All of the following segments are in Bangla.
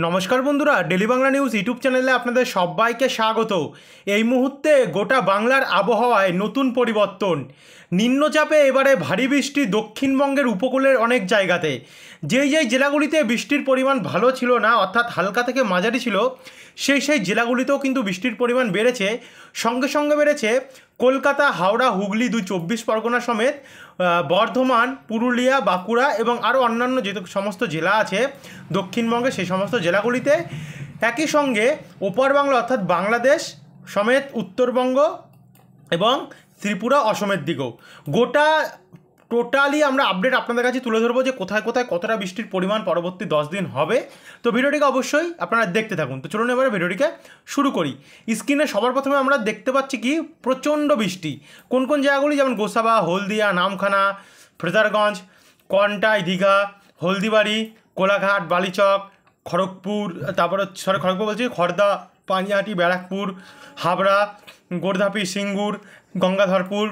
নমস্কার বন্ধুরা, ডেলি বাংলা নিউজ ইউটিউব চ্যানেলে আপনাদের সবাইকে স্বাগত। এই মুহূর্তে গোটা বাংলার আবহাওয়ায় নতুন পরিবর্তন। নিম্নচাপে এবারে ভারী বৃষ্টি দক্ষিণবঙ্গের উপকূলের অনেক জায়গাতে। যেই জেলাগুলিতে বৃষ্টির পরিমাণ ভালো ছিল না, অর্থাৎ হালকা থেকে মাঝারি ছিল, সেই জেলাগুলিতেও কিন্তু বৃষ্টির পরিমাণ বেড়েছে। সঙ্গে সঙ্গে বেড়েছে কলকাতা, হাওড়া, হুগলি, 24 পরগনা সমেত বর্ধমান, পুরুলিয়া, বাঁকুড়া এবং আরও অন্যান্য যে সমস্ত জেলা আছে দক্ষিণবঙ্গে, সেই সমস্ত জেলাগুলিতে। একই সঙ্গে ওপার বাংলা অর্থাৎ বাংলাদেশ সমেত উত্তরবঙ্গ এবং ত্রিপুরা, অসমের দিকেও গোটা টোটালি আমরা আপডেট আপনাদের কাছে তুলে ধরবো যে কোথায় কোথায় কতটা বৃষ্টির পরিমাণ পরবর্তী 10 দিন হবে। তো ভিডিওটিকে অবশ্যই আপনারা দেখতে থাকুন। তো চলুন এবারে ভিডিওটিকে শুরু করি। স্ক্রিনে সবার প্রথমে আমরা দেখতে পাচ্ছি কি প্রচণ্ড বৃষ্টি কোন কোন জায়গাগুলি, যেমন গোসাবা, হলদিয়া, নামখানা, ফ্রেজারগঞ্জ, কন্টাই, দীঘা, হলদিবাড়ি, কোলাঘাট, বালিচক, খড়গপুর, তারপরে খড়গপুর বলছি, খড়দা, পানিহাটি, ব্যারাকপুর, হাবড়া, গোর্ধাপি, সিঙ্গুর, গঙ্গাধরপুর,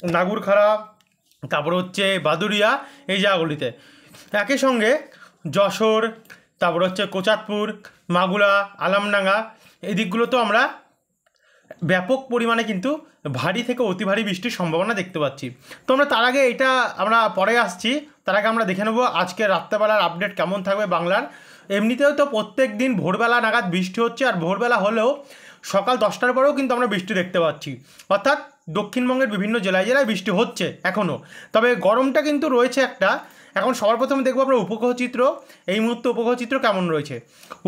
নাগুরখাড়া, তারপর হচ্ছে বাদুরিয়া, এই জায়গাগুলিতে। একই সঙ্গে যশোর, তারপর হচ্ছে কোচাতপুর, মাগুলা, আলামডাঙ্গা, এই দিকগুলোতেও আমরা ব্যাপক পরিমাণে কিন্তু ভারী থেকে অতি ভারী বৃষ্টির সম্ভাবনা দেখতে পাচ্ছি। তো আমরা তার আগে এটা আমরা পরে আসছি, তার আগে আমরা দেখে নেবো আজকে রাত্রেবেলার আপডেট কেমন থাকবে বাংলার। এমনিতেও তো প্রত্যেক দিন ভোরবেলা নাগাদ বৃষ্টি হচ্ছে, আর ভোরবেলা হলেও সকাল 10টার পরেও কিন্তু আমরা বৃষ্টি দেখতে পাচ্ছি, অর্থাৎ দক্ষিণবঙ্গের বিভিন্ন জেলায় জেলায় বৃষ্টি হচ্ছে এখনও। তবে গরমটা কিন্তু রয়েছে একটা। এখন সবার প্রথমে দেখবো আমরা উপগ্রহ চিত্র। এই মুহূর্তে উপগ্রহ চিত্র কেমন রয়েছে।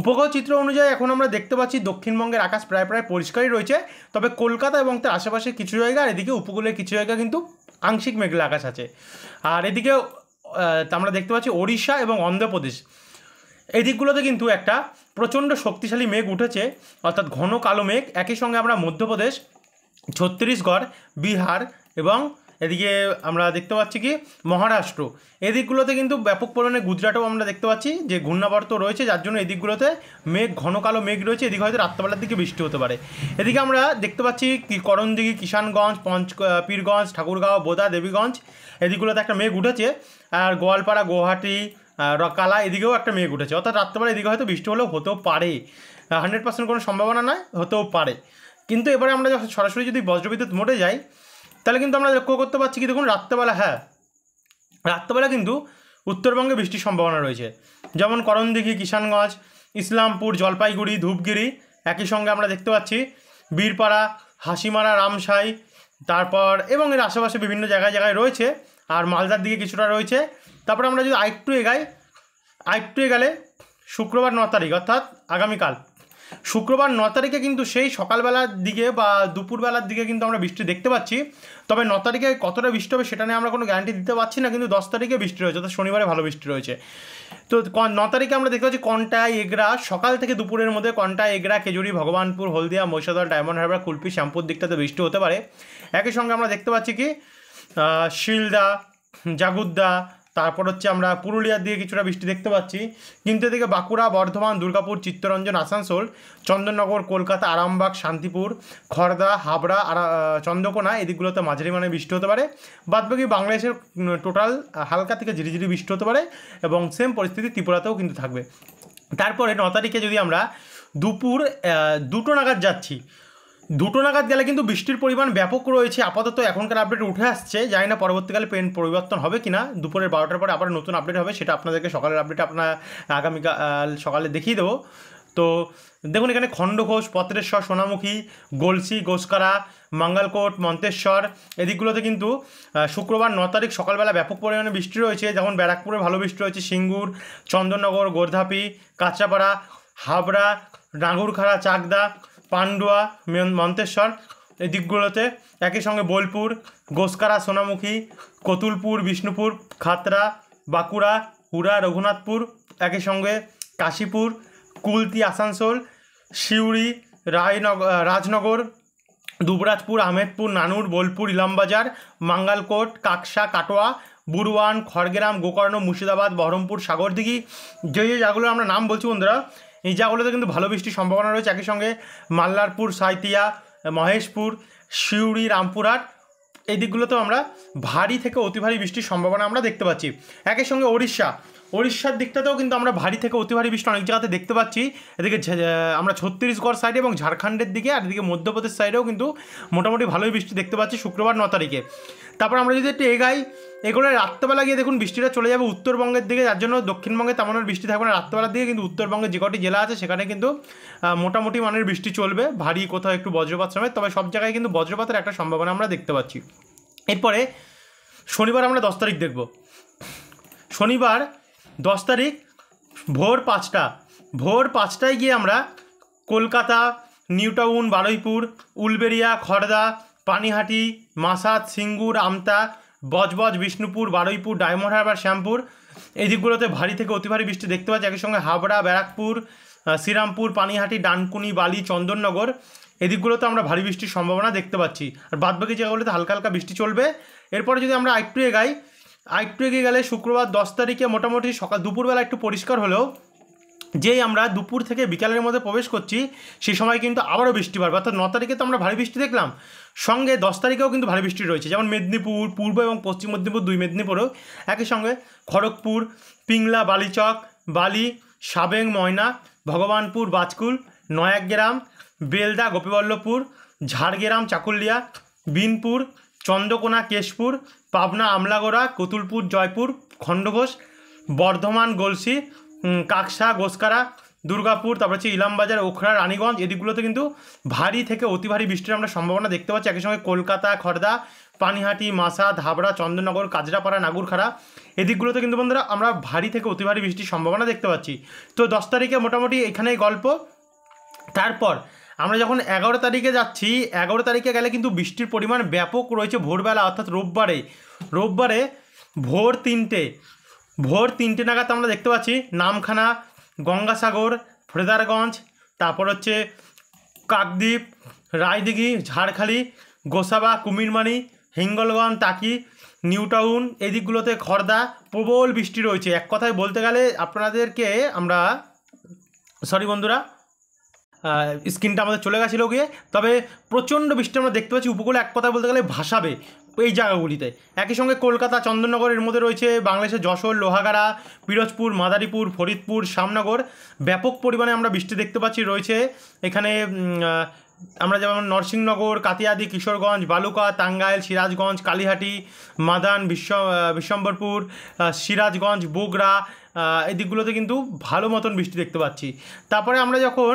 উপগ্রহ চিত্র অনুযায়ী এখন আমরা দেখতে পাচ্ছি দক্ষিণবঙ্গের আকাশ প্রায় পরিষ্কারই রয়েছে। তবে কলকাতা এবং তার আশেপাশে কিছু জায়গা, আর এদিকে উপকূলের কিছু জায়গা কিন্তু আংশিক মেঘলা আকাশ আছে। আর এদিকে আমরা দেখতে পাচ্ছি ওড়িশা এবং অন্ধ্রপ্রদেশ, এই দিকগুলোতে কিন্তু একটা প্রচণ্ড শক্তিশালী মেঘ উঠেছে, অর্থাৎ ঘন কালো মেঘ। একই সঙ্গে আমরা মধ্যপ্রদেশ, ছত্তিশগড়, বিহার এবং এদিকে আমরা দেখতে পাচ্ছি কি মহারাষ্ট্র, এই দিকগুলোতে কিন্তু ব্যাপক পরিমাণে, গুজরাটও আমরা দেখতে পাচ্ছি যে ঘূর্ণাবর্ত রয়েছে, যার জন্য এই দিকগুলোতে মেঘ, ঘন কালো মেঘ রয়েছে। এদিকে হয়তো রাত্রেবেলার দিকে বৃষ্টি হতে পারে। এদিকে আমরা দেখতে পাচ্ছি কি করণদিঘি, কিষানগঞ্জ, পীরগঞ্জ, ঠাকুরগাঁও, বোদা, দেবীগঞ্জ, এদিকগুলোতে একটা মেঘ উঠেছে। আর গোয়ালপাড়া, গুয়াহাটি, কালা, এদিকেও একটা মেঘ উঠেছে, অর্থাৎ রাত্রেবেলা এদিকে হয়তো বৃষ্টি হলেও হতেও পারে। 100% কোনো সম্ভাবনা নয়, হতেও পারে। কিন্তু এবারে আমরা সরাসরি যদি বজ্রবিদ্যুৎ মোডে যাই, তাহলে কিন্তু আমরা লক্ষ্য করতে পারছি কি দেখুন রাত্রেবেলা, রাত্রেবেলা কিন্তু উত্তরবঙ্গে বৃষ্টির সম্ভাবনা রয়েছে, যেমন করণদিঘি, কিষানগঞ্জ, ইসলামপুর, জলপাইগুড়ি, ধূপগিরি। একই সঙ্গে আমরা দেখতে পাচ্ছি বীরপাড়া, হাসিমারা, রামসাই, তারপর এবং এর আশেপাশে বিভিন্ন জায়গায় জায়গায় রয়েছে। আর মালদার দিকে কিছুটা রয়েছে। তারপরে আমরা যদি আরেকটু এগালে শুক্রবার 9 তারিখ, অর্থাৎ আগামীকাল শুক্রবার 9 তারিখে কিন্তু সেই সকালবেলার দিকে বা দুপুরবেলার দিকে কিন্তু আমরা বৃষ্টি দেখতে পাচ্ছি। তবে 9 তারিখে কতটা বৃষ্টি হবে সেটা নিয়ে আমরা কোনো গ্যারান্টি দিতে পারছি না, কিন্তু 10 তারিখে বৃষ্টি রয়েছে, অর্থাৎ শনিবারে ভালো বৃষ্টি রয়েছে। তো 9 তারিখে আমরা দেখতে পাচ্ছি কন্টাই, এগরা, সকাল থেকে দুপুরের মধ্যে কন্টাই, এগরা, খেজুরি, ভগবানপুর, হলদিয়া, মহিষাদল, ডায়মন্ড হারবার, কুলপি, শ্যামপুর দিকটাতে বৃষ্টি হতে পারে। একই সঙ্গে আমরা দেখতে পাচ্ছি কি শিলদা, জাগুদ্দা, তারপর হচ্ছে আমরা পুরুলিয়ার দিকে কিছুটা বৃষ্টি দেখতে পাচ্ছি। কিন্তু এদিকে বাঁকুড়া, বর্ধমান, দুর্গাপুর, চিত্তরঞ্জন, আসানসোল, চন্দননগর, কলকাতা, আরামবাগ, শান্তিপুর, খড়দা, হাবড়া, চন্দ্রকোনা, এদিকগুলোতে মাঝারি মানে বৃষ্টি হতে পারে। বাদবাকি বাংলাদেশের টোটাল হালকা থেকে ঝিরিঝিরি বৃষ্টি হতে পারে, এবং সেম পরিস্থিতি ত্রিপুরাতেও কিন্তু থাকবে। তারপরে 9 তারিখে যদি আমরা দুপুর 2টো নাগাদ যাচ্ছি, 2টো নাগাদ গেলে কিন্তু বৃষ্টির পরিমাণ ব্যাপক রয়েছে। আপাতত এখনকার আপডেট উঠে আসছে, জানি না পরবর্তীকালে পরিবর্তন হবে কিনা। দুপুরের 12টার পরে আবার নতুন আপডেট হবে, সেটা আপনাদেরকে সকালের আপডেট আগামীকাল সকালে দেখিয়ে দেবো। তো দেখুন এখানে খণ্ডঘোষ, পত্রেশ্বর, সোনামুখী, গলসি, গোসকারা, মঙ্গলকোট, মন্তেশ্বর, এদিকগুলোতে কিন্তু শুক্রবার 9 তারিখ সকালবেলা ব্যাপক পরিমাণে বৃষ্টি রয়েছে। যেমন ব্যারাকপুরে ভালো বৃষ্টি রয়েছে, সিঙ্গুর, চন্দননগর, গোর্ধাপি, কাঁচরাপাড়া, হাবড়া, নাগুরখাড়া, চাকদা, পান্ডুয়া, মন্তেশ্বর, এই দিকগুলোতে। একই সঙ্গে বোলপুর, গোসকারা, সোনামুখী, কতুলপুর, বিষ্ণুপুর, খাতড়া, বাঁকুড়া, হুড়া, রঘুনাথপুর, একই সঙ্গে কাশীপুর, কুলতি, আসানসোল, সিউড়ি, রাজনগর, দুবরাজপুর, আহমেদপুর, নানুর, বোলপুর, ইলামবাজার, মাঙ্গালকোট, কাকসা, কাটোয়া, বুরওয়ান, খড়গ্রাম, গোকর্ণ, মুর্শিদাবাদ, বহরমপুর, সাগরদিঘি, যে জায়গাগুলো আমরা নাম বলছি বন্ধুরা, এই জায়গাগুলোতে কিন্তু ভালো বৃষ্টির সম্ভাবনা রয়েছে। একই সঙ্গে মাল্লারপুর, সাঁইতিয়া, মহেশপুর, সিউড়ি, রামপুরহাট, এই দিকগুলোতেও আমরা ভারী থেকে অতি ভারী বৃষ্টির সম্ভাবনা আমরা দেখতে পাচ্ছি। একই সঙ্গে ওড়িশা, উড়িষ্যার দিকটাতেও কিন্তু আমরা ভারী থেকে অতি ভারী বৃষ্টি অনেক জায়গাতে দেখতে পাচ্ছি। এদিকে আমরা ছত্তিশগড় সাইডে এবং ঝাড়খণ্ডের দিকে, আর এদিকে মধ্যপ্রদেশ সাইডেও কিন্তু মোটামুটি ভালোই বৃষ্টি দেখতে পাচ্ছি শুক্রবার 9 তারিখে। তারপর আমরা যদি একটু এগুলো রাত্রেবেলা গিয়ে দেখুন বৃষ্টিটা চলে যাবে উত্তরবঙ্গের দিকে, যার জন্য দক্ষিণবঙ্গে তেমন আর বৃষ্টি থাকবে না রাত্রেবেলার দিকে, কিন্তু উত্তরবঙ্গের যে কটি জেলা আছে সেখানে কিন্তু মোটামুটি মানের বৃষ্টি চলবে, ভারী কোথাও একটু বজ্রপাত সমেত, তবে সব জায়গায় কিন্তু বজ্রপাতের একটা সম্ভাবনা আমরা দেখতে পাচ্ছি। এরপরে শনিবার আমরা 10 তারিখ দেখব। শনিবার 10 তারিখ ভোর 5টায় গিয়ে আমরা কলকাতা, নিউ টাউন, বারুইপুর, উলবেড়িয়া, খড়দা, পানিহাটি, মাসাদ, সিঙ্গুর, আমতা, বজবজ, বিষ্ণুপুর, বারুইপুর, ডায়মন্ড হারবার, শ্যামপুর এই দিকগুলোতে ভারী থেকে অতি ভারী বৃষ্টি দেখতে পাচ্ছি। একই সঙ্গে হাবড়া, ব্যারাকপুর, শ্রীরামপুর, পানিহাটি, ডানকুনি, বালি, চন্দননগর এদিকগুলোতে আমরা ভারী বৃষ্টির সম্ভাবনা দেখতে পাচ্ছি, আর বাদবাকি জায়গাগুলোতে হালকা হালকা বৃষ্টি চলবে। এরপরে যদি আমরা আরেকটু এগিয়ে গেলে শুক্রবার 10 তারিখে মোটামুটি দুপুরবেলা একটু পরিষ্কার হলেও যেই আমরা দুপুর থেকে বিকালের মধ্যে প্রবেশ করছি সেই সময় কিন্তু আবারও বৃষ্টি বাড়বে, অর্থাৎ 9 তারিখে তো আমরা ভারী বৃষ্টি দেখলাম, সঙ্গে 10 তারিখেও কিন্তু ভারী বৃষ্টি রয়েছে, যেমন মেদিনীপুর, পূর্ব এবং পশ্চিম মেদিনীপুর, 2 মেদিনীপুরেও, একই সঙ্গে খড়গপুর, পিংলা, বালিচক, বালি, সাবেং, ময়না, ভগবানপুর, বাজকুল, নয়াগ্রাম, বেলদা, গোপীবল্লভপুর, ঝাড়গ্রাম, চাকুলিয়া, বিনপুর, চন্দ্রকোনা, কেশপুর, পাবনা, আমলাগোড়া, কতুলপুর, জয়পুর, খণ্ডঘোষ, বর্ধমান, গলসি, কাকসা, গোসকারা, দুর্গাপুর, তারপর হচ্ছে ইলামবাজার, ওখরা, রানীগঞ্জ এদিকগুলোতে কিন্তু ভারী থেকে অতি ভারী বৃষ্টির আমরা সম্ভাবনা দেখতে পাচ্ছি। একই সঙ্গে কলকাতা, খড়দা, পানিহাটি, মাসাদ, হাবড়া, চন্দননগর, কাজরাপাড়া, নাগুরখাড়া এদিকগুলোতে কিন্তু বন্ধুরা আমরা ভারী থেকে অতি ভারী বৃষ্টির সম্ভাবনা দেখতে পাচ্ছি। তো 10 তারিখে মোটামুটি এখানেই গল্প। তারপর আমরা যখন 11 তারিখে যাচ্ছি, 11 তারিখে গেলে কিন্তু বৃষ্টির পরিমাণ ব্যাপক রয়েছে ভোরবেলা, অর্থাৎ রোববারে ভোর 3টে নাগাদ আমরা দেখতে পাচ্ছি নামখানা, গঙ্গাসাগর, ফ্রেজারগঞ্জ, তারপর হচ্ছে কাকদ্বীপ, রায়দিঘি, ঝাড়খালি, গোসাবা, কুমিরমারি, হিঙ্গলগঞ্জ, টাকি, নিউ টাউন এই দিকগুলোতে খড়দা প্রবল বৃষ্টি রয়েছে। এক কথায় বলতে গেলে আপনাদেরকে আমরা সরি বন্ধুরা, স্ক্রিনটা আমাদের চলে গেছিলো গিয়ে, তবে প্রচণ্ড বৃষ্টি আমরা দেখতে পাচ্ছি, উপকূলে এক কথায় বলতে গেলে ভাসাবে এই জায়গাগুলিতে। একই সঙ্গে কলকাতা, চন্দননগরের মধ্যে রয়েছে বাংলাদেশের যশোর, লোহাগাড়া, পিরোজপুর, মাদারীপুর, ফরিদপুর, শ্যামনগর ব্যাপক পরিমাণে আমরা বৃষ্টি দেখতে পাচ্ছি রয়েছে এখানে। আমরা যেমন নরসিংহনগর, কাতিয়াদি, কিশোরগঞ্জ, বালুকা, টাঙ্গাইল, সিরাজগঞ্জ, কালীহাটি, মাদান, বিশ্বম্বরপুর, সিরাজগঞ্জ, বগুড়া এই দিকগুলোতে কিন্তু ভালো মতন বৃষ্টি দেখতে পাচ্ছি। তারপরে আমরা যখন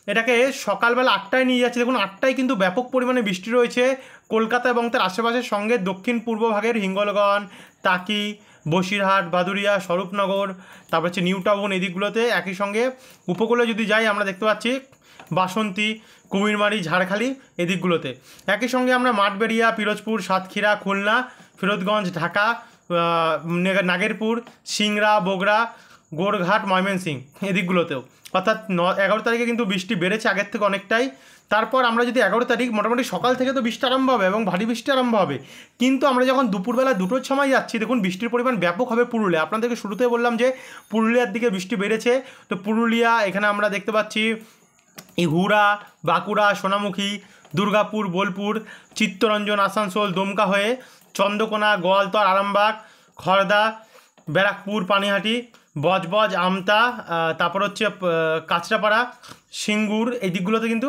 এটাকে সকালবেলা 8টায় নিয়ে যাচ্ছি, দেখুন 8টায় কিন্তু ব্যাপক পরিমাণে বৃষ্টি রয়েছে কলকাতা এবং তার আশেপাশের সঙ্গে দক্ষিণ পূর্ব ভাগের হিঙ্গলগঞ্জ, টাকি, বসিরহাট, বাদুরিয়া, স্বরূপনগর, তারপর হচ্ছে নিউ টাউন এই দিকগুলোতে। একই সঙ্গে উপকূলে যদি যাই আমরা দেখতে পাচ্ছি বাসন্তী, কুমিরমারি, ঝাড়খালি এই দিকগুলোতে। একই সঙ্গে আমরা মাঠবেড়িয়া, পিরোজপুর, সাতক্ষীরা, খুলনা, ফিরোজগঞ্জ, ঢাকা, নাগেরপুর, সিংড়া, বগুড়া, গোরঘাট, ময়মনসিংহ এদিকগুলোতেও, অর্থাৎ 11 তারিখে কিন্তু বৃষ্টি বেড়েছে আগের থেকে অনেকটাই। তারপর আমরা যদি 11 তারিখ মোটামুটি সকাল থেকে তো বৃষ্টি আরম্ভ হবে এবং ভারী বৃষ্টি আরম্ভ হবে, কিন্তু আমরা যখন দুপুরবেলা 2টোর সময় যাচ্ছি দেখুন বৃষ্টির পরিমাণ ব্যাপক হবে পুরুলিয়া। আপনাদেরকে শুরুতে বললাম যে পুরুলিয়ার দিকে বৃষ্টি বেড়েছে, তো পুরুলিয়া এখানে আমরা দেখতে পাচ্ছি হুড়া, বাঁকুড়া, সোনামুখী, দুর্গাপুর, বোলপুর, চিত্তরঞ্জন, আসানসোল, দমকা হয়ে চন্দ্রকোনা, গোয়ালতর, আরামবাগ, খড়দা, ব্যারাকপুর, পানিহাটি, বজবজ, আমতা, তারপর হচ্ছে কাঁচরাপাড়া, সিঙ্গুর এই দিকগুলোতে কিন্তু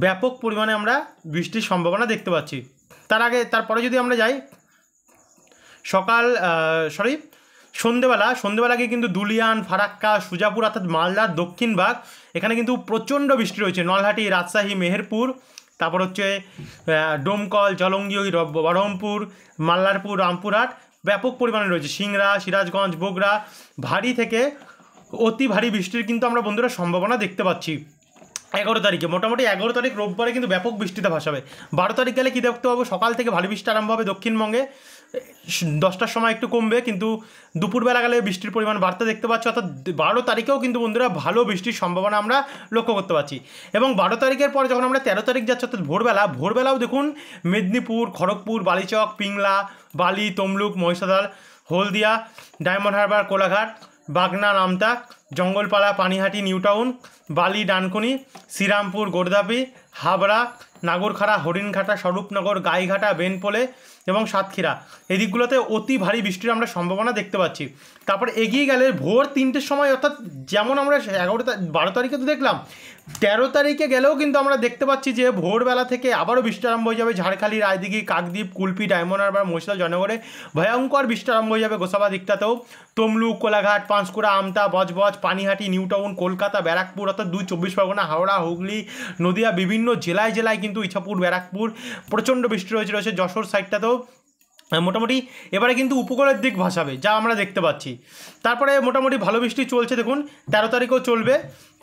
ব্যাপক পরিমাণে আমরা বৃষ্টির সম্ভাবনা দেখতে পাচ্ছি। তারপরে যদি আমরা যাই সন্ধেবেলাকে কিন্তু দুলিয়ান, ফারাক্কা, সুজাপুর অর্থাৎ মালদার দক্ষিণ ভাগ এখানে কিন্তু প্রচণ্ড বৃষ্টি রয়েছে। নলহাটি, রাজশাহী, মেহেরপুর, তারপর হচ্ছে ডোমকল, জলঙ্গি, বহরমপুর, মাল্লারপুর, রামপুরহাট ব্যাপক পরিমাণে রয়েছে। সিংড়া, সিরাজগঞ্জ, বগুড়া ভারী থেকে অতি ভারী বৃষ্টির কিন্তু আমরা বন্ধুরা সম্ভাবনা দেখতে পাচ্ছি 11 তারিখে। মোটামুটি 11 তারিখ রোববারে কিন্তু ব্যাপক বৃষ্টিতে ভাসাবে। 12 তারিখ গেলে কী দেখতে পাবো, সকাল থেকে ভারী বৃষ্টি আরম্ভ হবে দক্ষিণবঙ্গে, 10টার সময় একটু কমবে, কিন্তু দুপুরবেলা গেলে বৃষ্টির পরিমাণ বাড়তে দেখতে পাচ্ছি। অর্থাৎ 12 তারিখেও কিন্তু বন্ধুরা ভালো বৃষ্টির সম্ভাবনা আমরা লক্ষ্য করতে পারছি। এবং 12 তারিখের পর যখন আমরা 13 তারিখ যাচ্ছি অর্থাৎ ভোরবেলাও দেখুন মেদিনীপুর, খড়গপুর, বালিচক, পিংলা, বালি, তমলুক, মহিষাদল, হলদিয়া, ডায়মন্ড হারবার, কোলাঘাট, বাগনা, নামতা, জঙ্গলপাড়া, পানিহাটি, নিউ টাউন, বালি, ডানকুনি, শ্রীরামপুর, গোরদাপি, হাবড়া, নাগরখাড়া, হরিণঘাটা, স্বরূপনগর, গাইঘাটা, বেনপোলে, এবং সাতক্ষীরা এই দিকগুলোতে অতি ভারী বৃষ্টির আমরা সম্ভাবনা দেখতে পাচ্ছি। তারপর এগিয়ে গেলে ভোর 3টের সময়, অর্থাৎ যেমন আমরা 12 তারিখে তো দেখলাম, 13 তারিখে গেলেও কিন্তু আমরা দেখতে পাচ্ছি যে ভোরবেলা থেকে আবারও বৃষ্টি আরম্ভ হয়ে যাবে। ঝাড়খালি, রায়দিঘি, কাকদ্বীপ, কুলপি, ডায়মন্ড হারবার, মহিশাল, জয়নগরে ভয়ঙ্কর বৃষ্টি আরম্ভ হয়ে যাবে। গোসাবা দিকটাতেও তমলুক, কোলাঘাট, পাঁশকুড়া, আমতা, বজবজ, পানিহাটি, নিউ টাউন, কলকাতা, ব্যারাকপুর, অর্থাৎ 2 24 পরগনা, হাওড়া, হুগলি, নদিয়া, বিভিন্ন জেলায় কিন্তু ইছাপুর, ব্যারাকপুর প্রচণ্ড বৃষ্টি রয়েছে। যশোর সাইডটাতেও মোটামুটি এবারে কিন্তু উপকূলের দিক ভাসাবে, যা আমরা দেখতে পাচ্ছি। তারপরে মোটামুটি ভালো বৃষ্টি চলছে, দেখুন 13 তারিখেও চলবে।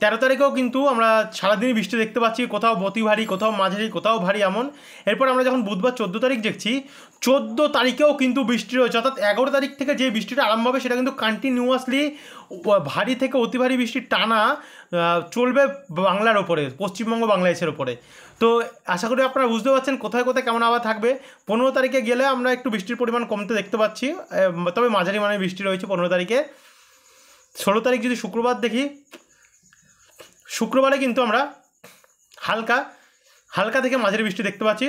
13 তারিখেও কিন্তু আমরা সারাদিনই বৃষ্টি দেখতে পাচ্ছি, কোথাও অতি ভারী, কোথাও মাঝারি, কোথাও ভারী এমন। এরপর আমরা যখন বুধবার 14 তারিখ দেখছি, 14 তারিখেও কিন্তু বৃষ্টি রয়েছে, অর্থাৎ 11 তারিখ থেকে যে বৃষ্টিটা আরম্ভ হবে সেটা কিন্তু কন্টিনিউয়াসলি ভারী থেকে অতি ভারী বৃষ্টির টানা চলবে বাংলার ওপরে, পশ্চিমবঙ্গ বাংলাদেশের ওপরে। তো আশা করি আপনারা বুঝতে পারছেন কোথায় কোথায় কেমন আবহাওয়া থাকবে। 15 তারিখে গেলে আমরা একটু বৃষ্টির পরিমাণ কমতে দেখতে পাচ্ছি, তবে মাঝারি মানের বৃষ্টি রয়েছে 15 তারিখে। 16 তারিখ যদি শুক্রবার দেখি, শুক্রবারে কিন্তু আমরা হালকা থেকে মাঝারি বৃষ্টি দেখতে পাচ্ছি।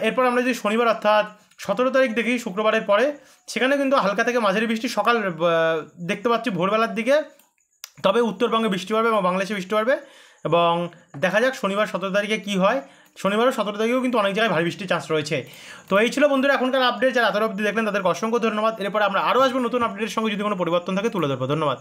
এরপর আমরা যদি শনিবার অর্থাৎ 17 তারিখ দেখি, শুক্রবারের পরে, সেখানে কিন্তু হালকা থেকে মাঝারি বৃষ্টি সকাল দেখতে পাচ্ছি ভোরবেলার দিকে। তবে উত্তরবঙ্গে বৃষ্টি পারবে এবং বাংলাদেশে বৃষ্টি পারবে। এবং দেখা যাক শনিবার 17 তারিখে কী হয়। শনিবারও 17 তারিখেও কিন্তু অনেক জায়গায় ভারী বৃষ্টির চান্স রয়েছে। তো এই ছিল বন্ধুরা এখনকার আপডেট। যারা এত অবধি দেখলেন তাদের অসংখ্য ধন্যবাদ। এরপর আমরা আরও আসবো নতুন আপডেটের সঙ্গে, যদি কোনো পরিবর্তন থাকে তুলে ধরবো। ধন্যবাদ।